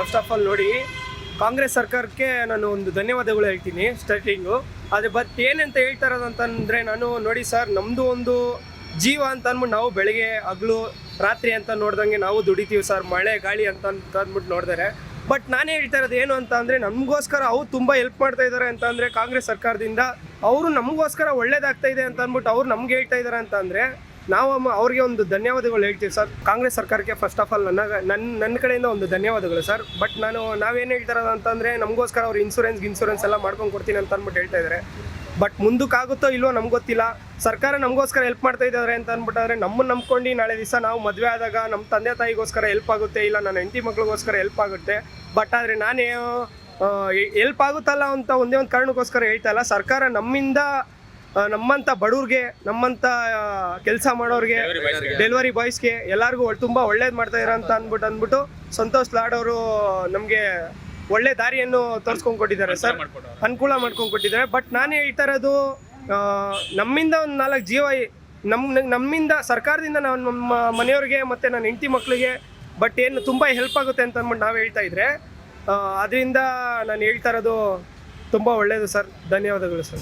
First of all ನೋಡಿ, ಕಾಂಗ್ರೆಸ್ ಸರ್ಕಾರಕ್ಕೆ ನಾನು ಒಂದು ಧನ್ಯವಾದಗಳು ಹೇಳ್ತೀನಿ ಸ್ಟಾರ್ಟಿಂಗು. ಆದರೆ ಏನಂತ ಹೇಳ್ತಾ ಇರೋದಂತಂದರೆ, ನಾನು ನೋಡಿ ಸರ್, ನಮ್ಮದು ಒಂದು ಜೀವ ಅಂತ ಅಂದ್ಬಿಟ್ಟು ನಾವು ಬೆಳಗ್ಗೆ ಹಗಲು ರಾತ್ರಿ ಅಂತ ನೋಡ್ದಂಗೆ ನಾವು ದುಡಿತೀವಿ ಸರ್, ಮಳೆ ಗಾಳಿ ಅಂತ ಅಂದ್ಬಿಟ್ಟು ನೋಡಿದರೆ. ಬಟ್ ನಾನೇ ಹೇಳ್ತಾ ಇರೋದು ಏನು ಅಂತ ಅಂದರೆ, ನಮಗೋಸ್ಕರ ಅವ್ರು ತುಂಬ ಹೆಲ್ಪ್ ಮಾಡ್ತಾ ಇದ್ದಾರೆ ಅಂತ ಅಂದರೆ ಕಾಂಗ್ರೆಸ್ ಸರ್ಕಾರದಿಂದ ಅವರು ನಮಗೋಸ್ಕರ ಒಳ್ಳೇದಾಗ್ತಾ ಇದೆ ಅಂತ ಅಂದ್ಬಿಟ್ಟು ಅವ್ರು ನಮ್ಗೆ ಹೇಳ್ತಾ ಇದ್ದಾರೆ ಅಂತ ಅಂದರೆ ನಾವು ಅವ್ರಿಗೆ ಒಂದು ಧನ್ಯವಾದಗಳು ಹೇಳ್ತೀವಿ ಸರ್. ಕಾಂಗ್ರೆಸ್ ಸರ್ಕಾರಕ್ಕೆ ಫಸ್ಟ್ ಆಫ್ ಆಲ್ ನನ್ನ ಕಡೆಯಿಂದ ಒಂದು ಧನ್ಯವಾದಗಳು ಸರ್. ಬಟ್ ನಾವೇನು ಹೇಳ್ತಾ ಇರೋದು ಅಂತಂದರೆ, ನಮಗೋಸ್ಕರ ಅವ್ರು ಇನ್ಸೂರೆನ್ಸ್ ಎಲ್ಲ ಮಾಡ್ಕೊಂಡು ಕೊಡ್ತೀನಿ ಅಂತ ಅಂದ್ಬಿಟ್ಟು ಹೇಳ್ತಾ ಇದ್ದಾರೆ. ಬಟ್ ಮುಂದಕ್ಕಾಗುತ್ತೋ ಇಲ್ವೋ ನಮ್ಗೆ ಗೊತ್ತಿಲ್ಲ. ಸರ್ಕಾರ ನಮಗೋಸ್ಕರ ಹೆಲ್ಪ್ ಮಾಡ್ತಾ ಇದ್ದಾರೆ ಅಂತ ಅಂದ್ಬಿಟ್ಟಾದ್ರೆ ನಮ್ಮನ್ನು ನಂಬ್ಕೊಂಡು ನಾಳೆ ದಿವಸ ನಾವು ಮದುವೆ ಆದಾಗ ನಮ್ಮ ತಂದೆ ತಾಯಿಗೋಸ್ಕರ ಹೆಲ್ಪ್ ಆಗುತ್ತೆ, ಇಲ್ಲ ನನ್ನ ಹೆಂಡತಿ ಮಕ್ಳಿಗೋಸ್ಕರ ಹೆಲ್ಪ್ ಆಗುತ್ತೆ. ಬಟ್ ಆದರೆ ನಾನೇ ಹೆಲ್ಪ್ ಆಗುತ್ತಲ್ಲ ಅಂತ ಒಂದೇ ಒಂದು ಕಾರಣಕ್ಕೋಸ್ಕರ ಹೇಳ್ತಾ ಇಲ್ಲ. ಸರ್ಕಾರ ನಮ್ಮಂಥ ಬಡವ್ರಿಗೆ, ನಮ್ಮಂಥ ಕೆಲಸ ಮಾಡೋರಿಗೆ, ಡೆಲಿವರಿ ಬಾಯ್ಸ್ಗೆ ಎಲ್ಲರಿಗೂ ತುಂಬ ಒಳ್ಳೇದು ಮಾಡ್ತಾ ಇರೋ ಅಂತ ಅಂದ್ಬಿಟ್ಟು ಸಂತೋಷ್ ಲಾಡ್ ಅವರು ನಮಗೆ ಒಳ್ಳೆ ದಾರಿಯನ್ನು ತೋರಿಸ್ಕೊಂಡು ಕೊಟ್ಟಿದ್ದಾರೆ ಸರ್, ಅನುಕೂಲ ಮಾಡ್ಕೊಂಡು ಕೊಟ್ಟಿದ್ದಾರೆ. ಬಟ್ ನಾನೇ ಹೇಳ್ತಾ ಇರೋದು, ನಮ್ಮಿಂದ ಒಂದು 4 ಜೀವ ನಮ್ಮಿಂದ ಸರ್ಕಾರದಿಂದ ನಾವು ನಮ್ಮ ಮನೆಯವ್ರಿಗೆ ಮತ್ತು ನನ್ನ ಹೆಂಡತಿ ಮಕ್ಕಳಿಗೆ ಬಟ್ ಏನು ತುಂಬ ಹೆಲ್ಪ್ ಆಗುತ್ತೆ ಅಂತ ಅಂದ್ಬಿಟ್ಟು ನಾವು ಹೇಳ್ತಾ ಇದ್ರೆ, ಅದರಿಂದ ನಾನು ಹೇಳ್ತಾ ಇರೋದು ತುಂಬ ಒಳ್ಳೆಯದು ಸರ್. ಧನ್ಯವಾದಗಳು ಸರ್.